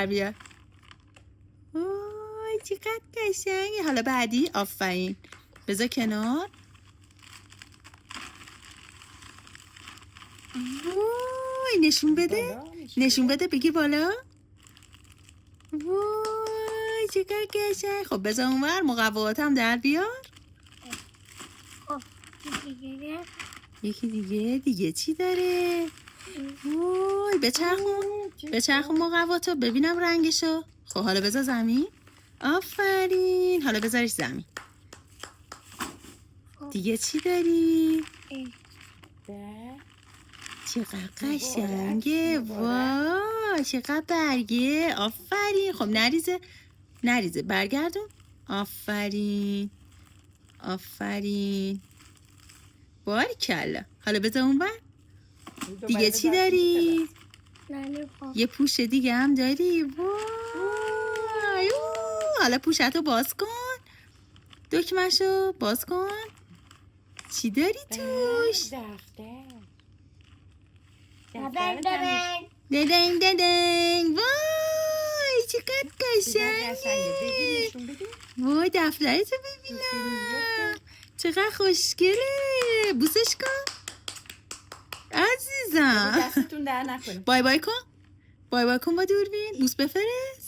بیا. وای چقدر قشنگه. حالا بعدی. آفرین. بذار کنار. وای نشون بده. نشون بده بگی بالا. وای چقدر قشنگ. خب بذار اونور مقواتم در بیار. یکی دیگه چی داره؟ وای بچرخون مقواتو ببینم رنگشو. خب حالا بذار زمین. آفرین. حالا بذارش زمین. دیگه چی داری؟ چقدر قشنگه. وای چقدر برگه. آفرین. خب نریزه برگردون. آفرین. باریکلا. حالا بذار اون بر. دیگه چی داری؟ یه پوشه دیگه هم داری. وای حالا پوشتو باز کن. دکمه‌شو باز کن. چی داری توش؟ ددنگ. وای چقدر قشنگه. وای دفترتو ببینم. چقدر خوشگله. بوسش کن عزیزم. دستتون در نکنه. بای بای کن با دوربین. بوس بفرست.